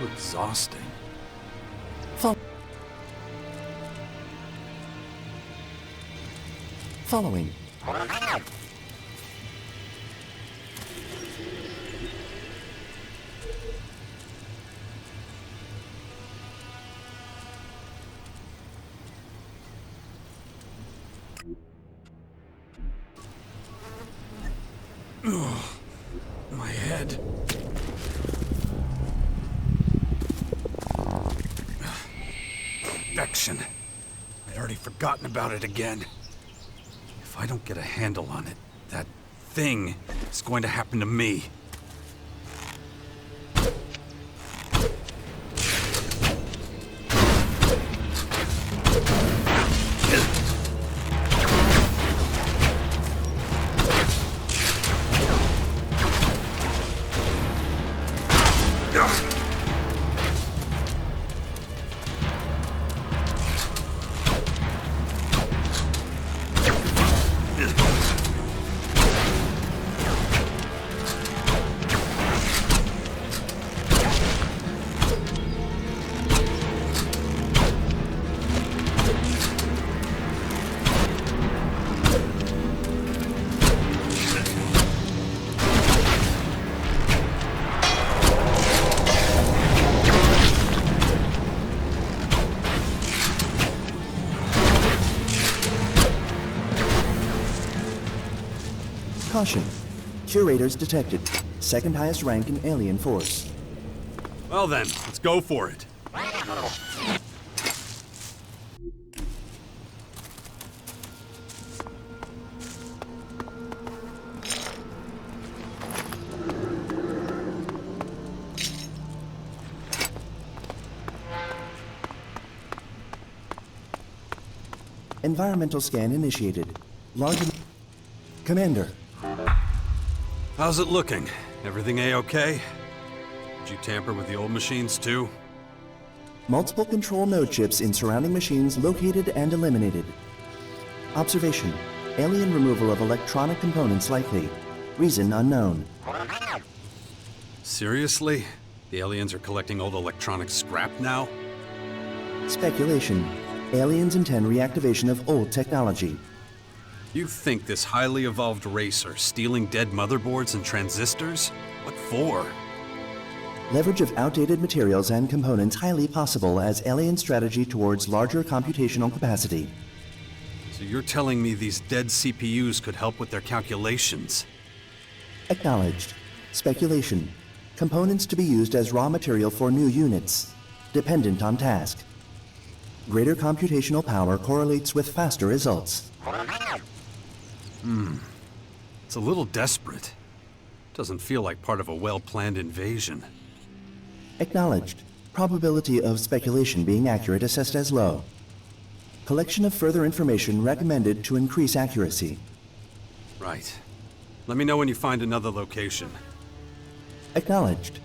exhausting. Following. My head. Infection. I'd already forgotten about it again. If I don't get a handle on it, that thing is going to happen to me. Caution. Curators detected. Second highest rank in alien force. Well then, let's go for it. Environmental scan initiated. Large... Commander. How's it looking? Everything A-okay? Did you tamper with the old machines too? Multiple control node chips in surrounding machines located and eliminated. Observation. Alien removal of electronic components likely. Reason unknown. Seriously? The aliens are collecting old electronic scrap now? Speculation. Aliens intend reactivation of old technology. You think this highly evolved race are stealing dead motherboards and transistors? What for? Leverage of outdated materials and components highly possible as alien strategy towards larger computational capacity. So you're telling me these dead CPUs could help with their calculations? Acknowledged. Speculation. Components to be used as raw material for new units. Dependent on task. Greater computational power correlates with faster results. It's a little desperate. Doesn't feel like part of a well-planned invasion. Acknowledged. Probability of speculation being accurate assessed as low. Collection of further information recommended to increase accuracy. Right. Let me know when you find another location. Acknowledged.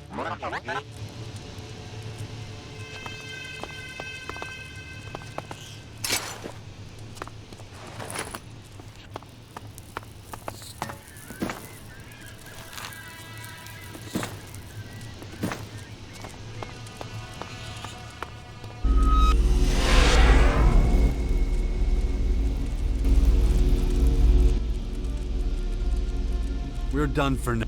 We're done for now.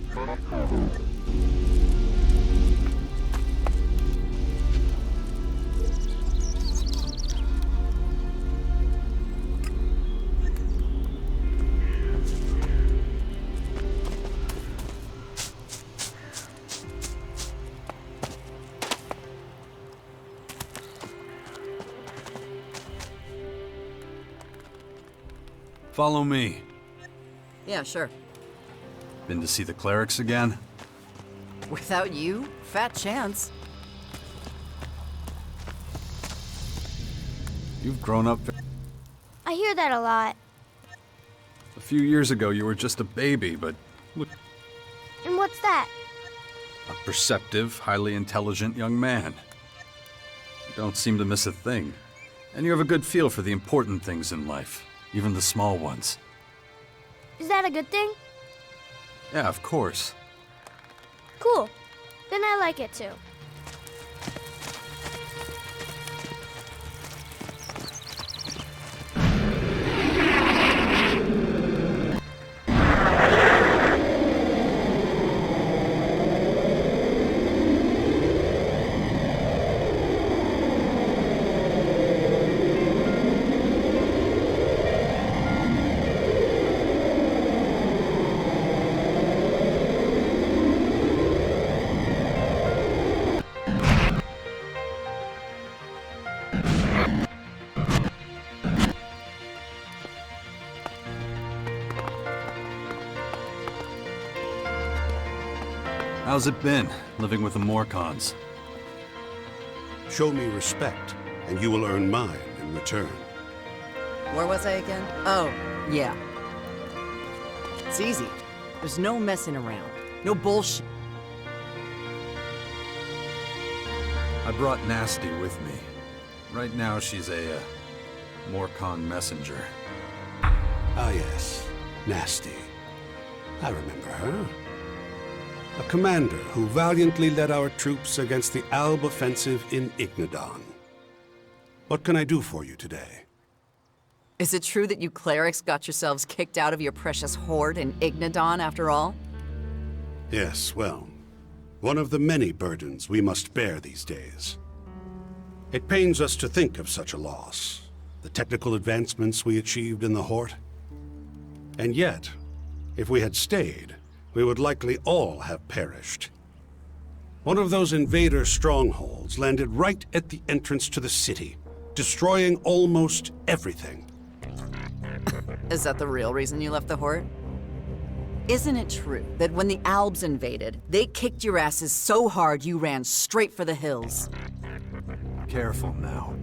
Follow me. Yeah, sure. Been to see the clerics again? Without you, fat chance. You've grown up. I hear that a lot. A few years ago, you were just a baby, but look, And what's that? a perceptive, highly intelligent young man. You don't seem to miss a thing. And you have a good feel for the important things in life, even the small ones. Is that a good thing? Yeah, of course. Cool. Then I like it too. How's it been, living with the Morcons? Show me respect, and you will earn mine in return. Where was I again? Oh, yeah. It's easy. There's no messing around. No bullshit. I brought Nasty with me. Right now she's a Morcon messenger. Ah yes, Nasty. I remember her. A commander who valiantly led our troops against the Alb offensive in Ignadon. What can I do for you today? Is it true that you clerics got yourselves kicked out of your precious horde in Ignadon after all? Yes, well, one of the many burdens we must bear these days. It pains us to think of such a loss, the technical advancements we achieved in the Horde. And yet, if we had stayed, we would likely all have perished. One of those invader strongholds landed right at the entrance to the city, destroying almost everything. Is that the real reason you left the Horde? Isn't it true that when the Albs invaded, they kicked your asses so hard you ran straight for the hills? Careful now.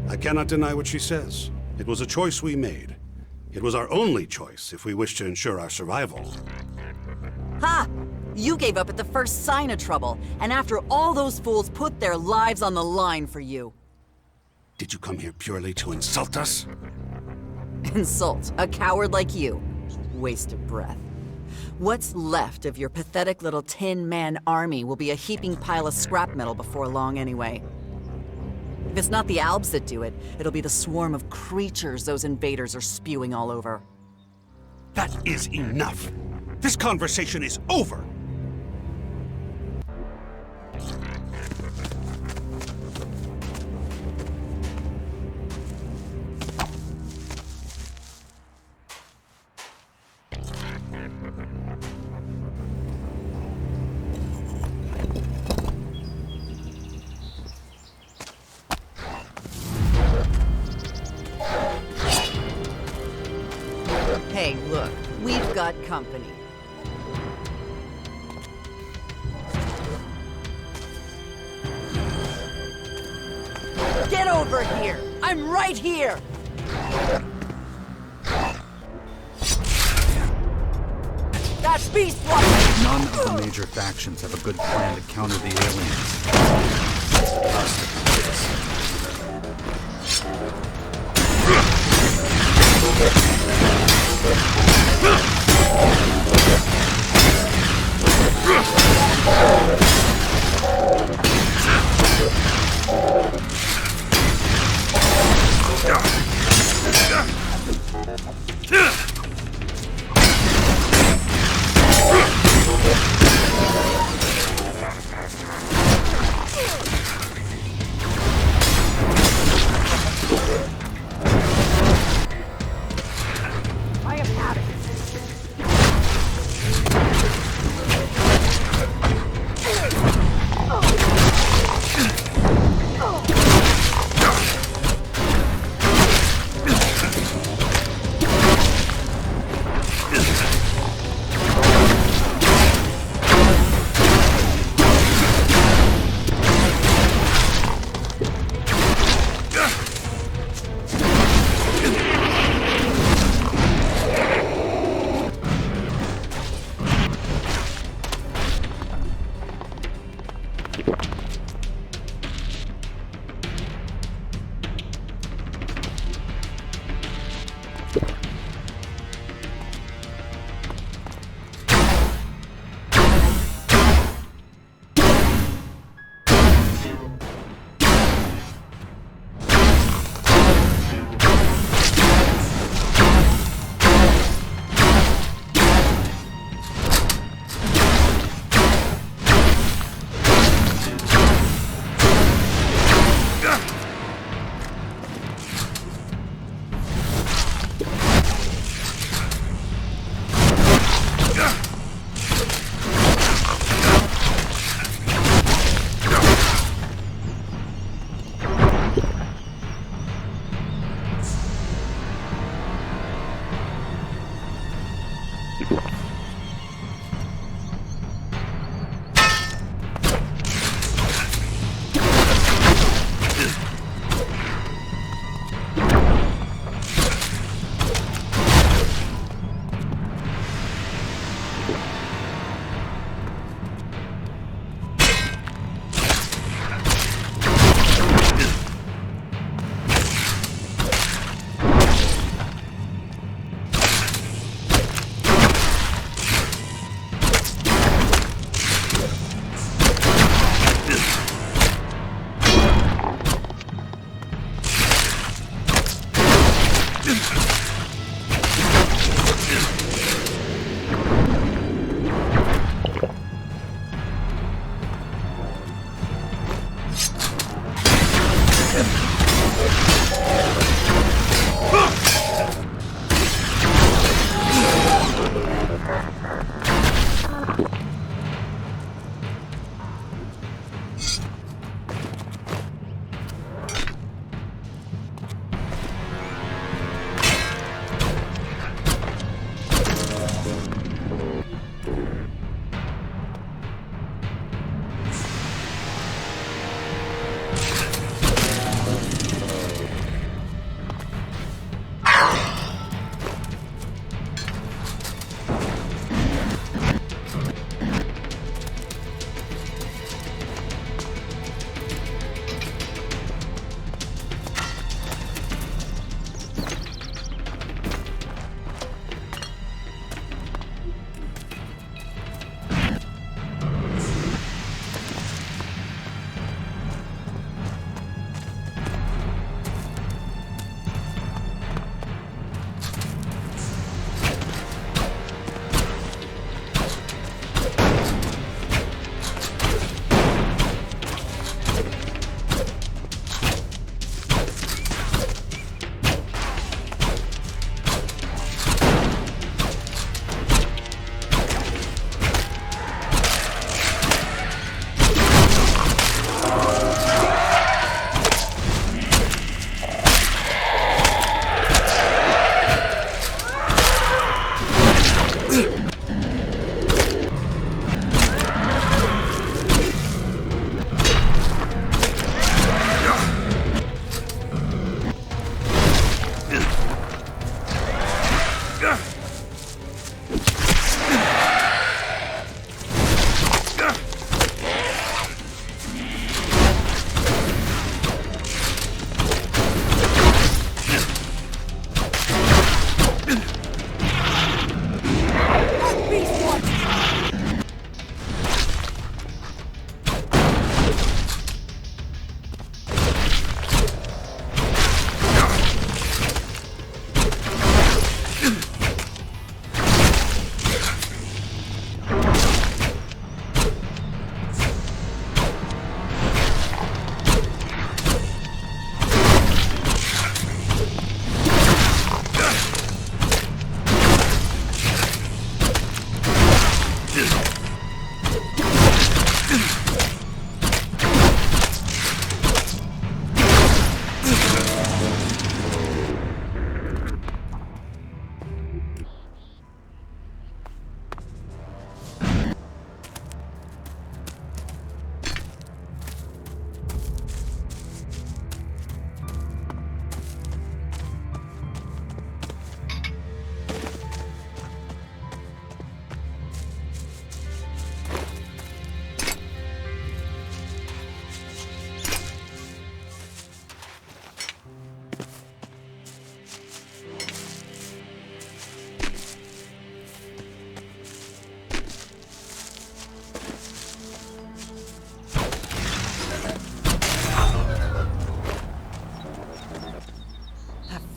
I cannot deny what she says. It was a choice we made. It was our only choice if we wish to ensure our survival. Ha! You gave up at the first sign of trouble, and after all those fools put their lives on the line for you. Did you come here purely to insult us? Insult a coward like you. Waste of breath. What's left of your pathetic little tin-man army will be a heaping pile of scrap metal before long anyway. If it's not the Albs that do it, it'll be the swarm of creatures those invaders are spewing all over. That is enough. This conversation is over. Hey, look, we've got company. Get over here! I'm right here! That's Beast One! None of the major factions have a good plan to counter the aliens. It's us to do this.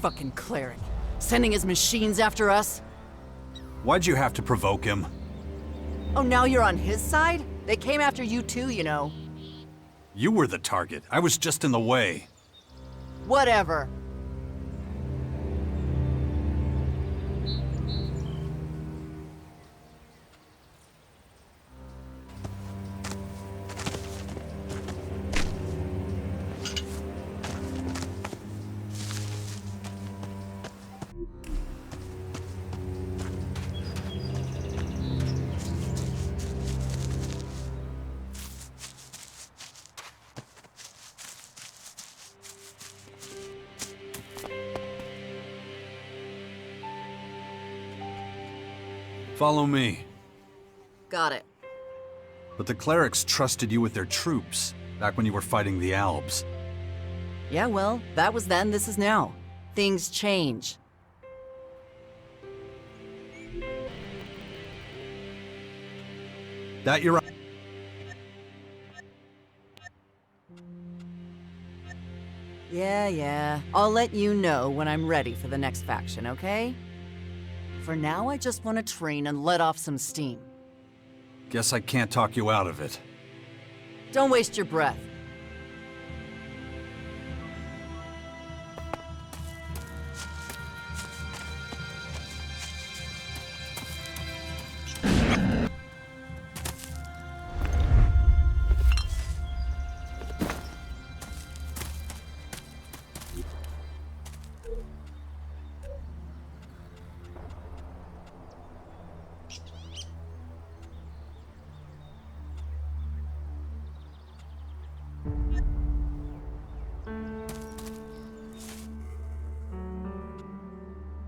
fucking cleric. Sending his machines after us? Why'd you have to provoke him? Oh, now you're on his side? They came after you too, you know. You were the target. I was just in the way. Whatever. Follow me. Got it. But the clerics trusted you with their troops, back when you were fighting the Albs. Yeah, well, that was then, this is now. Things change. That you're... Yeah. I'll let you know when I'm ready for the next faction, okay? For now, I just want to train and let off some steam. Guess I can't talk you out of it. Don't waste your breath.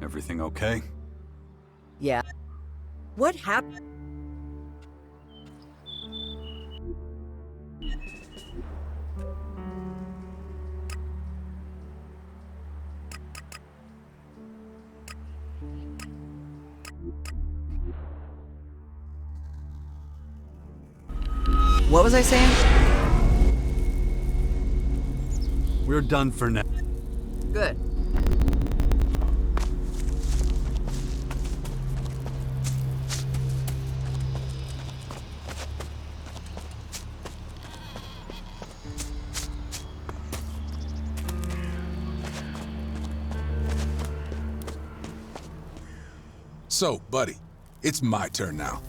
Everything okay? Yeah. What happened? What was I saying? We're done for now. Good. So, buddy, it's my turn now.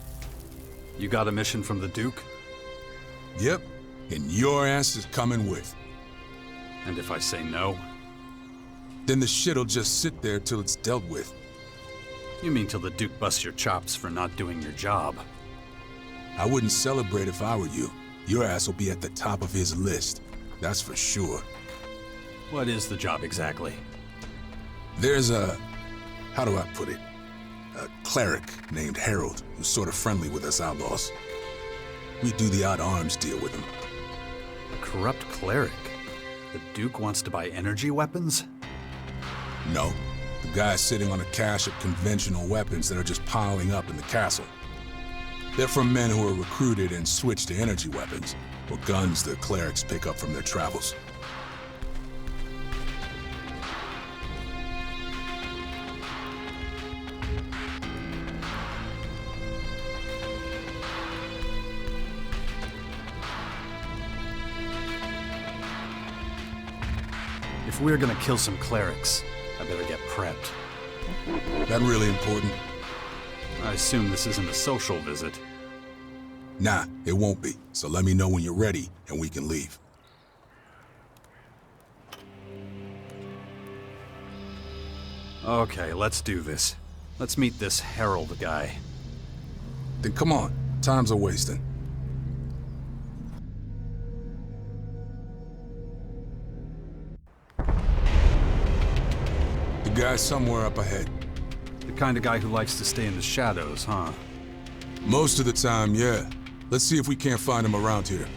You got a mission from the Duke? Yep, and your ass is coming with. And if I say no? Then the shit'll just sit there till it's dealt with. You mean till the Duke busts your chops for not doing your job? I wouldn't celebrate if I were you. Your ass will be at the top of his list, that's for sure. What is the job exactly? There's a... how do I put it? A cleric named Harold who's sort of friendly with us outlaws. We do the odd arms deal with him. A corrupt cleric? The Duke wants to buy energy weapons? No. The guy's sitting on a cache of conventional weapons that are just piling up in the castle. They're from men who are recruited and switched to energy weapons, or guns the clerics pick up from their travels. If we're gonna kill some clerics, I better get prepped. That really important? I assume this isn't a social visit. Nah, it won't be. So let me know when you're ready, and we can leave. Okay, let's do this. Let's meet this Harold guy. Then come on. Time's a wasting. The guy's somewhere up ahead. The kind of guy who likes to stay in the shadows, huh? Most of the time, yeah. Let's see if we can't find him around here.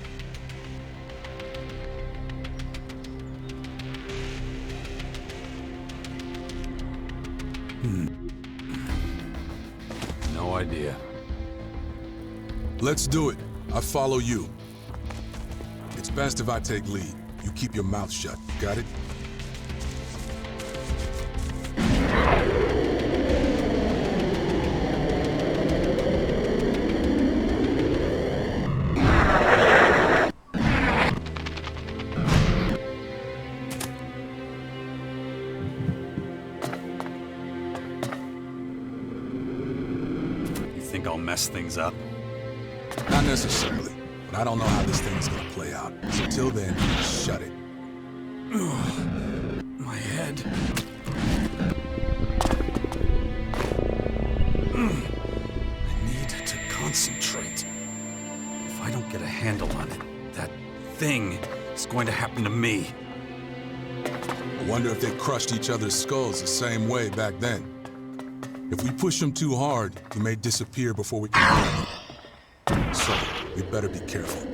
No idea. Let's do it. I follow you. It's best if I take lead. You keep your mouth shut. Got it? I'll mess things up? Not necessarily, but I don't know how this thing is gonna play out. So till then, shut it. My head. I need to concentrate. If I don't get a handle on it, that thing is going to happen to me. I wonder if they crushed each other's skulls the same way back then. If we push him too hard, he may disappear before we can grab him. So, we better be careful.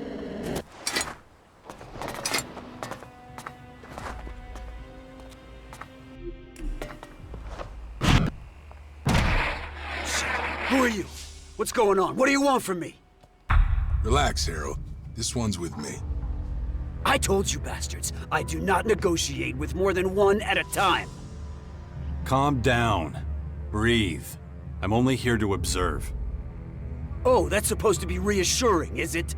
Who are you? What's going on? What do you want from me? Relax, Harold. This one's with me. I told you bastards, I do not negotiate with more than one at a time. Calm down. Breathe. I'm only here to observe. Oh, that's supposed to be reassuring, is it?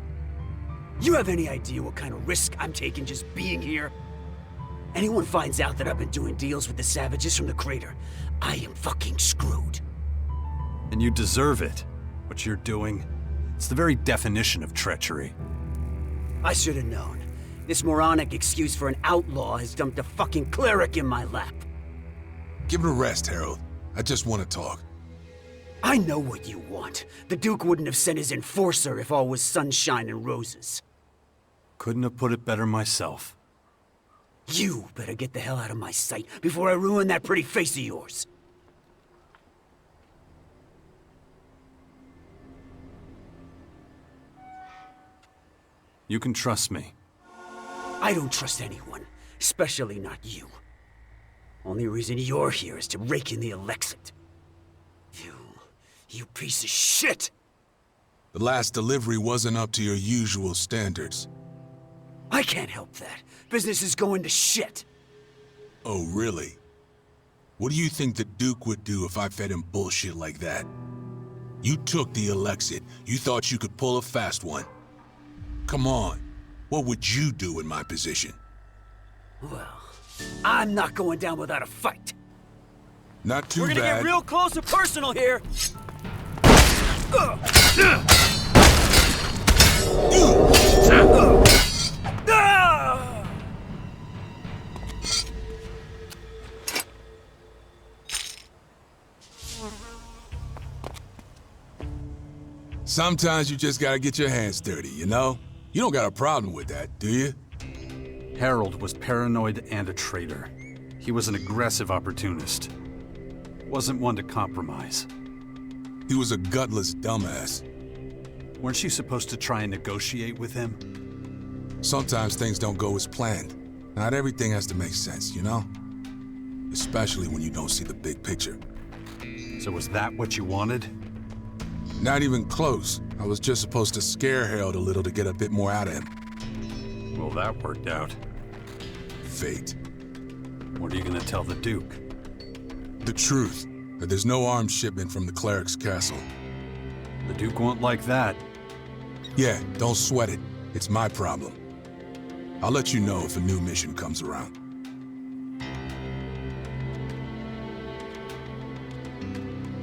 You have any idea what kind of risk I'm taking just being here? Anyone finds out that I've been doing deals with the savages from the crater, I am fucking screwed. And you deserve it. What you're doing, it's the very definition of treachery. I should have known. This moronic excuse for an outlaw has dumped a fucking cleric in my lap. Give it a rest, Harold. I just want to talk. I know what you want. The Duke wouldn't have sent his enforcer if all was sunshine and roses. Couldn't have put it better myself. You better get the hell out of my sight before I ruin that pretty face of yours. You can trust me. I don't trust anyone, especially not you. Only reason you're here is to rake in the Elex Ii. You piece of shit! The last delivery wasn't up to your usual standards. I can't help that. Business is going to shit. Oh, really? What do you think the Duke would do if I fed him bullshit like that? You took the Elex Ii. You thought you could pull a fast one. Come on. What would you do in my position? Well, I'm not going down without a fight. Not too We're gonna bad. get real close and personal here. Sometimes you just gotta get your hands dirty, you know? You don't got a problem with that, do you? Harold was paranoid and a traitor. He was an aggressive opportunist. Wasn't one to compromise. He was a gutless dumbass. Weren't you supposed to try and negotiate with him? Sometimes things don't go as planned. Not everything has to make sense, you know? Especially when you don't see the big picture. So was that what you wanted? Not even close. I was just supposed to scare Harold a little to get a bit more out of him. Well, that worked out. Fate. What are you gonna tell the Duke? The truth, that there's no arms shipment from the cleric's castle. The Duke won't like that. Yeah, don't sweat it. It's my problem. I'll let you know if a new mission comes around.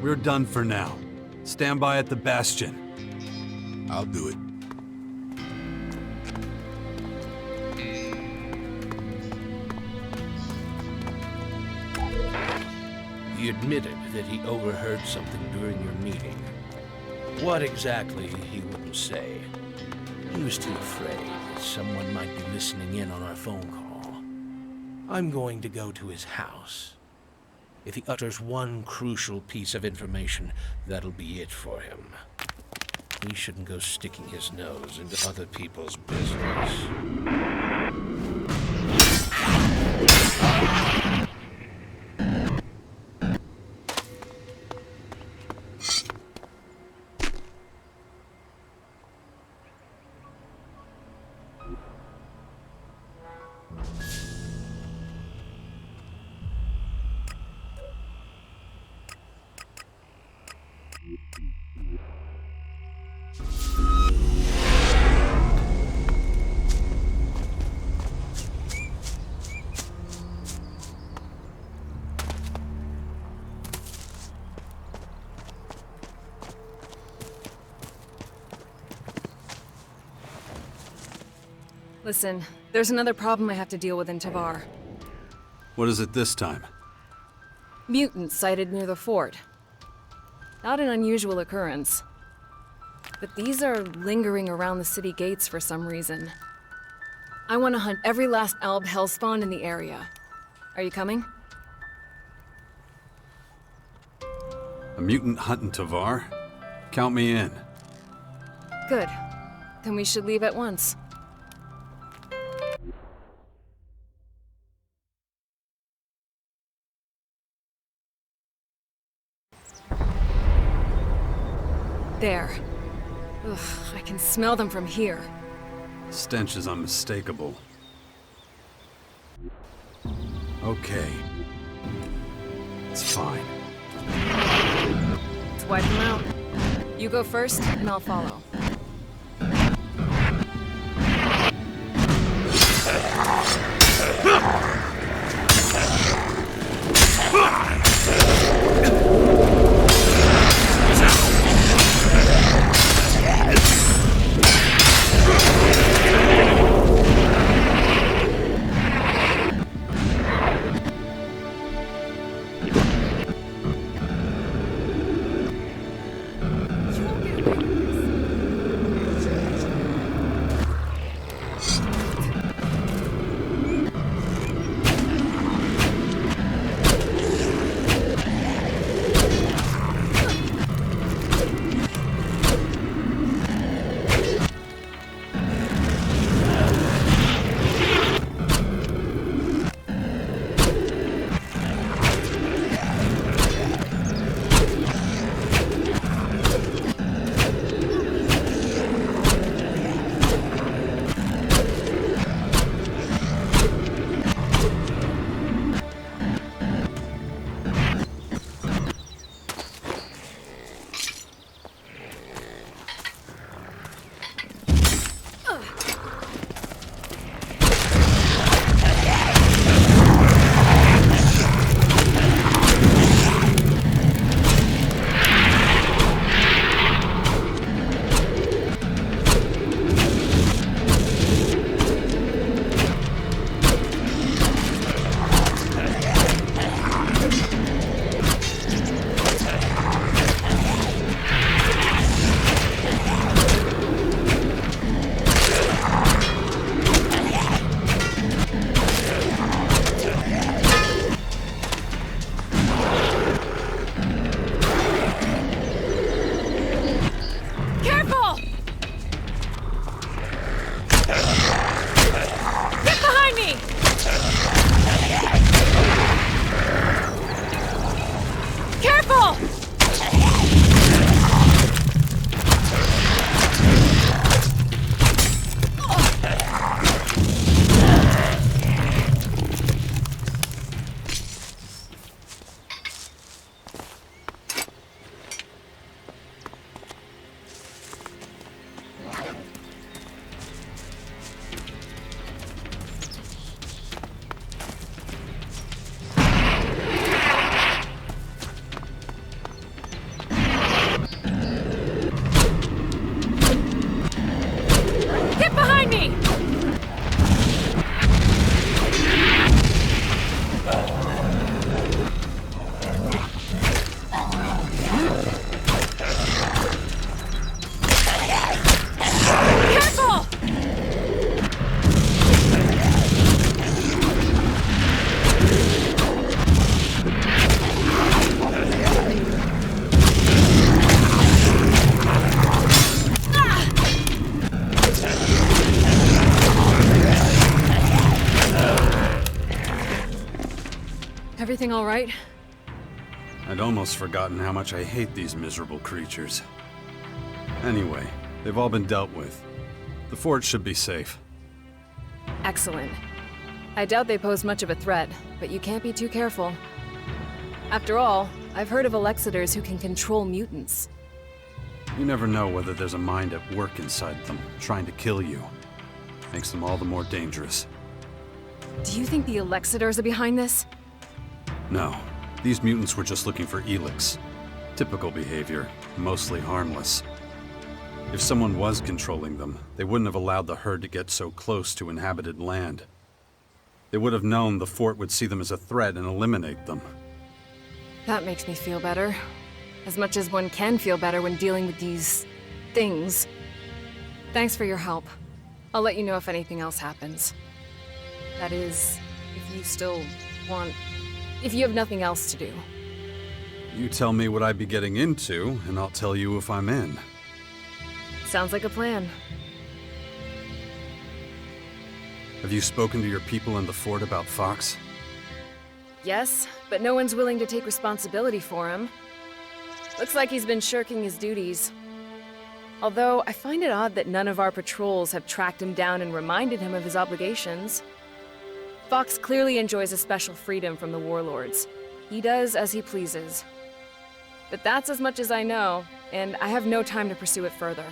We're done for now. Stand by at the Bastion. I'll do it. He admitted that he overheard something during your meeting. What exactly, he wouldn't say. He was too afraid that someone might be listening in on our phone call. I'm going to go to his house. If he utters one crucial piece of information, that'll be it for him. He shouldn't go sticking his nose into other people's business. Listen, there's another problem I have to deal with in Tavar. What is it this time? Mutants sighted near the fort. Not an unusual occurrence. But these are lingering around the city gates for some reason. I want to hunt every last Alb Hellspawn in the area. Are you coming? A mutant hunt in Tavar? Count me in. Good. Then we should leave at once. There. Ugh, I can smell them from here. Stench is unmistakable. Okay. It's fine. Let's wipe them out. You go first, and I'll follow. Everything all right? I'd almost forgotten how much I hate these miserable creatures. Anyway, they've all been dealt with. The fort should be safe. Excellent. I doubt they pose much of a threat, but you can't be too careful. After all, I've heard of Alexiters who can control mutants. You never know whether there's a mind at work inside them, trying to kill you. Makes them all the more dangerous. Do you think the Alexiters are behind this? No. These mutants were just looking for Elex. Typical behavior, mostly harmless. If someone was controlling them, they wouldn't have allowed the herd to get so close to inhabited land. They would have known the fort would see them as a threat and eliminate them. That makes me feel better. As much as one can feel better when dealing with these... things. Thanks for your help. I'll let you know if anything else happens. That is, if you still want... if you have nothing else to do. You tell me what I'd be getting into, and I'll tell you if I'm in. Sounds like a plan. Have you spoken to your people in the fort about Fox? Yes, but no one's willing to take responsibility for him. Looks like he's been shirking his duties. Although, I find it odd that none of our patrols have tracked him down and reminded him of his obligations. Fox clearly enjoys a special freedom from the warlords. He does as he pleases. But that's as much as I know, and I have no time to pursue it further.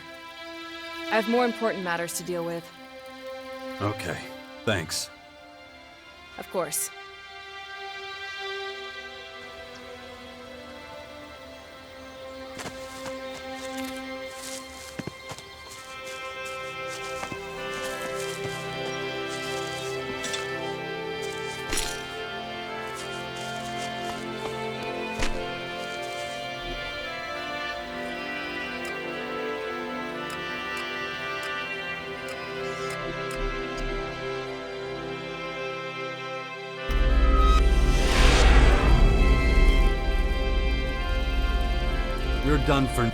I have more important matters to deal with. Okay, thanks. Of course. We're done for...